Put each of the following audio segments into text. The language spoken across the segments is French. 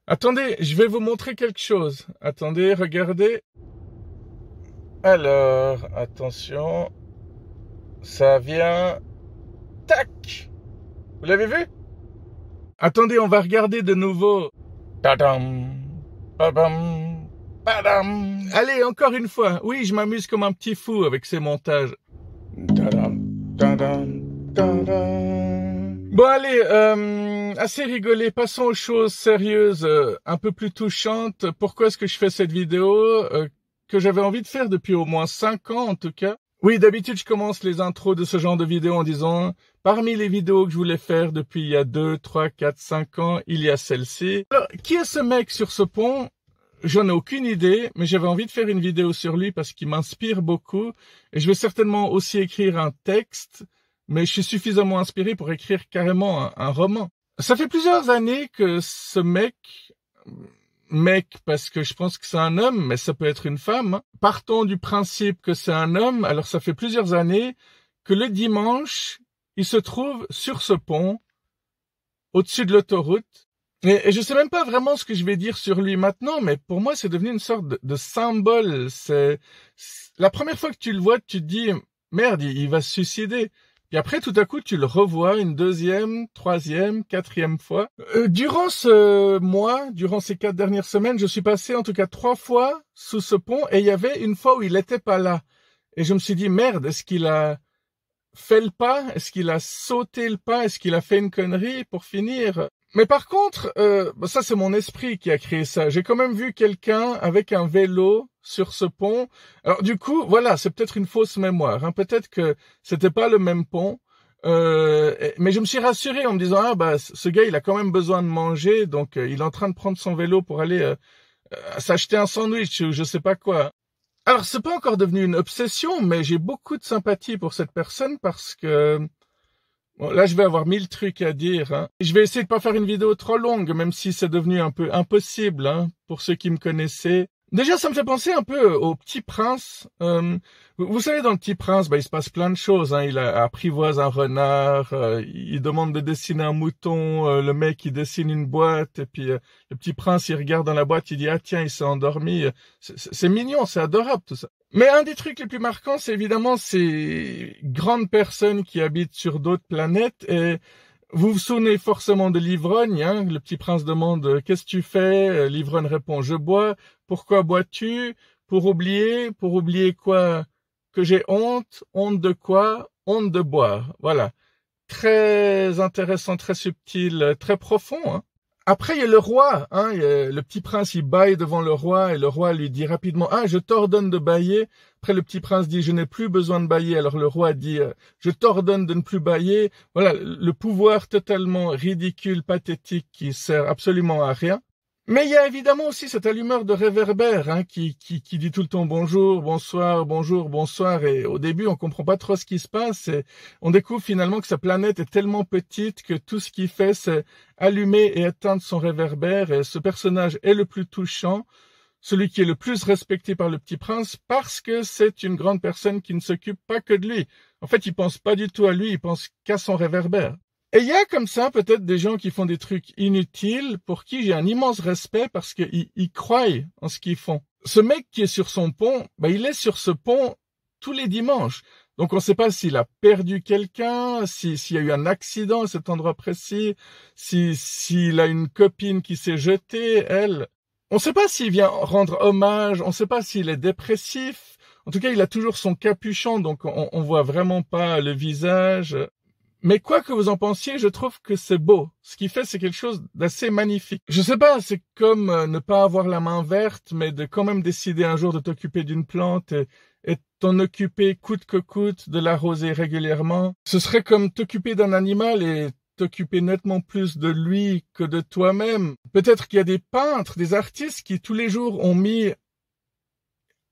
Attendez, je vais vous montrer quelque chose. Attendez, regardez. Alors, attention. Ça vient. Tac! Vous l'avez vu? Attendez, on va regarder de nouveau. Tadam! Padam! Padam! Allez, encore une fois. Oui, je m'amuse comme un petit fou avec ces montages. Tadam! Tadam! Tadam! Bon, allez, assez rigolé. Passons aux choses sérieuses, un peu plus touchantes. Pourquoi est-ce que je fais cette vidéo que j'avais envie de faire depuis au moins 5 ans, en tout cas. Oui, d'habitude, je commence les intros de ce genre de vidéos en disant « Parmi les vidéos que je voulais faire depuis il y a 2, 3, 4, 5 ans, il y a celle-ci. » Alors, qui est ce mec sur ce pont? J'en ai aucune idée, mais j'avais envie de faire une vidéo sur lui parce qu'il m'inspire beaucoup. Et je vais certainement aussi écrire un texte, mais je suis suffisamment inspiré pour écrire carrément un roman. Ça fait plusieurs années que ce mec parce que je pense que c'est un homme, mais ça peut être une femme. Partons du principe que c'est un homme, alors ça fait plusieurs années que le dimanche, il se trouve sur ce pont, au-dessus de l'autoroute. Et je sais même pas vraiment ce que je vais dire sur lui maintenant, mais pour moi, c'est devenu une sorte de symbole. C'est la première fois que tu le vois, tu te dis, merde, il va se suicider. Puis après, tout à coup, tu le revois une deuxième, troisième, quatrième fois. Durant ce mois, durant ces 4 dernières semaines, je suis passé en tout cas 3 fois sous ce pont et il y avait une fois où il n'était pas là. Et je me suis dit, merde, est-ce qu'il a fait le pas? Est-ce qu'il a sauté le pas? Est-ce qu'il a fait une connerie pour finir? Mais par contre, ça c'est mon esprit qui a créé ça. J'ai quand même vu quelqu'un avec un vélo sur ce pont. Alors du coup, voilà, c'est peut-être une fausse mémoire. Hein. Peut-être que c'était pas le même pont. Mais je me suis rassuré en me disant, ah bah ce gars il a quand même besoin de manger, donc il est en train de prendre son vélo pour aller s'acheter un sandwich ou je sais pas quoi. Alors c'est pas encore devenu une obsession, mais j'ai beaucoup de sympathie pour cette personne parce que bon, là, je vais avoir 1000 trucs à dire. Hein. Je vais essayer de pas faire une vidéo trop longue, même si c'est devenu un peu impossible hein, pour ceux qui me connaissaient. Déjà, ça me fait penser un peu au Petit Prince. Vous savez, dans le Petit Prince, il se passe plein de choses. Hein. Il apprivoise un renard, il demande de dessiner un mouton, le mec, il dessine une boîte, et puis le Petit Prince, il regarde dans la boîte, il dit « Ah tiens, il s'est endormi. » C'est mignon, c'est adorable tout ça. Mais un des trucs les plus marquants, c'est évidemment ces grandes personnes qui habitent sur d'autres planètes. Et vous vous souvenez forcément de l'ivrogne, hein? Le Petit Prince demande « Qu'est-ce que tu fais ?» L'ivrogne répond « Je bois. Pourquoi bois-tu? Pour oublier. Pour oublier quoi? Que j'ai honte. Honte de quoi? Honte de boire. » Voilà. Très intéressant, très subtil, très profond, hein. Après, il y a le roi, hein, le petit prince, il bâille devant le roi et le roi lui dit rapidement, ah, je t'ordonne de bâiller. Après, le petit prince dit, je n'ai plus besoin de bâiller. Alors le roi dit, je t'ordonne de ne plus bâiller. Voilà, le pouvoir totalement ridicule, pathétique, qui sert absolument à rien. Mais il y a évidemment aussi cette allumeur de réverbère hein, qui dit tout le temps bonjour, bonsoir. Et au début, on comprend pas trop ce qui se passe. Et on découvre finalement que sa planète est tellement petite que tout ce qu'il fait, c'est allumer et éteindre son réverbère. Et ce personnage est le plus touchant, celui qui est le plus respecté par le petit prince, parce que c'est une grande personne qui ne s'occupe pas que de lui. En fait, il pense pas du tout à lui, il pense qu'à son réverbère. Et il y a comme ça peut-être des gens qui font des trucs inutiles pour qui j'ai un immense respect parce qu'ils croient en ce qu'ils font. Ce mec qui est sur son pont, il est sur ce pont tous les dimanches. Donc on ne sait pas s'il a perdu quelqu'un, s'il y a eu un accident à cet endroit précis, s'il a une copine qui s'est jetée, elle. On ne sait pas s'il vient rendre hommage, on ne sait pas s'il est dépressif. En tout cas, il a toujours son capuchon, donc on voit vraiment pas le visage. Mais quoi que vous en pensiez, je trouve que c'est beau. Ce qu'il fait, c'est quelque chose d'assez magnifique. Je sais pas, c'est comme ne pas avoir la main verte, mais de quand même décider un jour de t'occuper d'une plante et t'en occuper coûte que coûte, de l'arroser régulièrement. Ce serait comme t'occuper d'un animal et t'occuper nettement plus de lui que de toi-même. Peut-être qu'il y a des peintres, des artistes qui tous les jours ont mis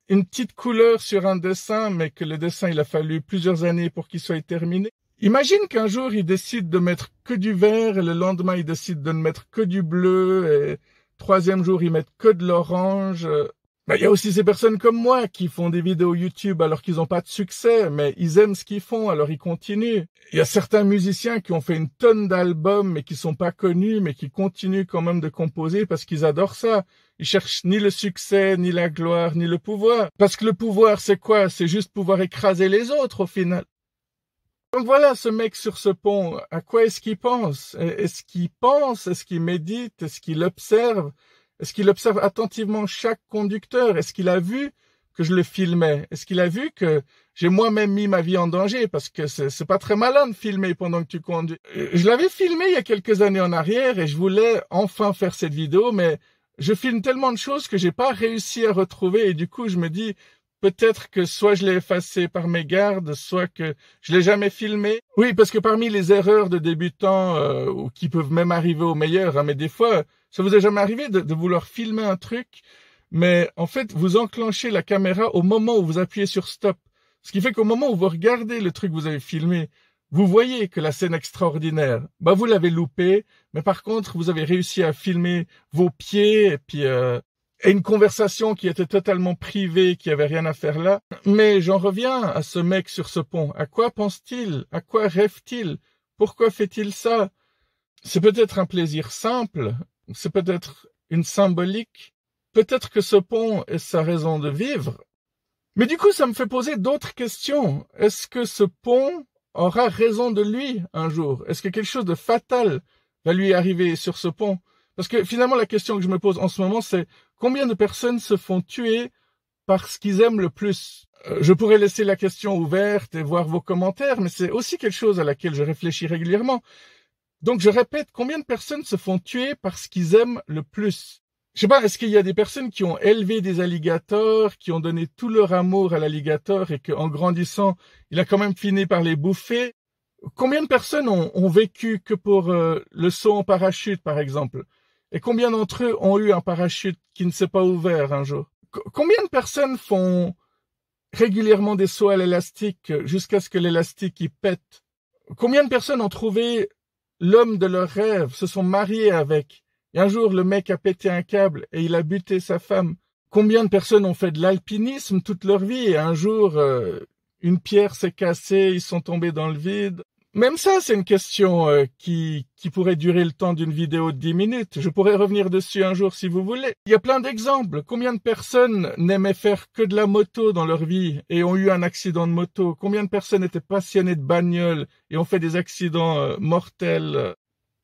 une petite couleur sur un dessin, mais que le dessin, il a fallu plusieurs années pour qu'il soit terminé. Imagine qu'un jour, il décide de mettre que du vert, et le lendemain, il décide de ne mettre que du bleu, et troisième jour, il met que de l'orange. Il y a aussi ces personnes comme moi qui font des vidéos YouTube alors qu'ils n'ont pas de succès, mais ils aiment ce qu'ils font, alors ils continuent. Il y a certains musiciens qui ont fait une tonne d'albums, mais qui sont pas connus, mais qui continuent quand même de composer parce qu'ils adorent ça. Ils cherchent ni le succès, ni la gloire, ni le pouvoir. Parce que le pouvoir, c'est quoi? C'est juste pouvoir écraser les autres au final. Donc voilà, ce mec sur ce pont, à quoi est-ce qu'il pense? Est-ce qu'il pense? Est-ce qu'il médite? Est-ce qu'il observe? Est-ce qu'il observe attentivement chaque conducteur? Est-ce qu'il a vu que je le filmais? Est-ce qu'il a vu que j'ai moi-même mis ma vie en danger? Parce que c'est pas très malin de filmer pendant que tu conduis. Je l'avais filmé il y a quelques années en arrière et je voulais enfin faire cette vidéo, mais je filme tellement de choses que j'ai pas réussi à retrouver et du coup je me dis peut-être que soit je l'ai effacé par mégarde, soit que je l'ai jamais filmé. Oui, parce que parmi les erreurs de débutants, ou qui peuvent même arriver aux meilleurs, hein, mais des fois, ça vous est jamais arrivé de vouloir filmer un truc, mais en fait, vous enclenchez la caméra au moment où vous appuyez sur stop. Ce qui fait qu'au moment où vous regardez le truc que vous avez filmé, vous voyez que la scène extraordinaire, vous l'avez loupé, mais par contre, vous avez réussi à filmer vos pieds et puis et une conversation qui était totalement privée, qui avait rien à faire là. Mais j'en reviens à ce mec sur ce pont. À quoi pense-t-il? À quoi rêve-t-il? Pourquoi fait-il ça? C'est peut-être un plaisir simple, c'est peut-être une symbolique, peut-être que ce pont est sa raison de vivre. Mais du coup, ça me fait poser d'autres questions. Est-ce que ce pont aura raison de lui un jour? Est-ce que quelque chose de fatal va lui arriver sur ce pont? Parce que finalement, la question que je me pose en ce moment, c'est combien de personnes se font tuer parce qu'ils aiment le plus? Je pourrais laisser la question ouverte et voir vos commentaires, mais c'est aussi quelque chose à laquelle je réfléchis régulièrement. Donc je répète, combien de personnes se font tuer parce qu'ils aiment le plus? Je sais pas, est-ce qu'il y a des personnes qui ont élevé des alligators, qui ont donné tout leur amour à l'alligator et qu'en grandissant, il a quand même fini par les bouffer? Combien de personnes ont vécu que pour le saut en parachute, par exemple? Et combien d'entre eux ont eu un parachute qui ne s'est pas ouvert un jour? Combien de personnes font régulièrement des sauts à l'élastique jusqu'à ce que l'élastique y pète? Combien de personnes ont trouvé l'homme de leur rêve, se sont mariés avec, et un jour le mec a pété un câble et il a buté sa femme? Combien de personnes ont fait de l'alpinisme toute leur vie et un jour une pierre s'est cassée, ils sont tombés dans le vide? Même ça, c'est une question qui pourrait durer le temps d'une vidéo de 10 minutes. Je pourrais revenir dessus un jour si vous voulez. Il y a plein d'exemples. Combien de personnes n'aimaient faire que de la moto dans leur vie et ont eu un accident de moto? Combien de personnes étaient passionnées de bagnole et ont fait des accidents mortels?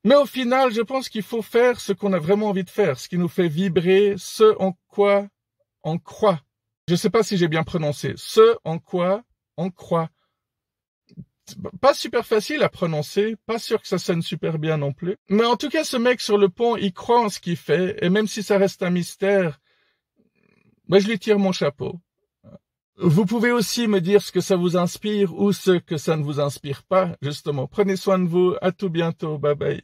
Mais au final, je pense qu'il faut faire ce qu'on a vraiment envie de faire, ce qui nous fait vibrer, ce en quoi on croit. Je ne sais pas si j'ai bien prononcé. Ce en quoi on croit. Pas super facile à prononcer, pas sûr que ça sonne super bien non plus. Mais en tout cas, ce mec sur le pont, il croit en ce qu'il fait, et même si ça reste un mystère, je lui tire mon chapeau. Vous pouvez aussi me dire ce que ça vous inspire ou ce que ça ne vous inspire pas, justement. Prenez soin de vous, à tout bientôt, bye bye.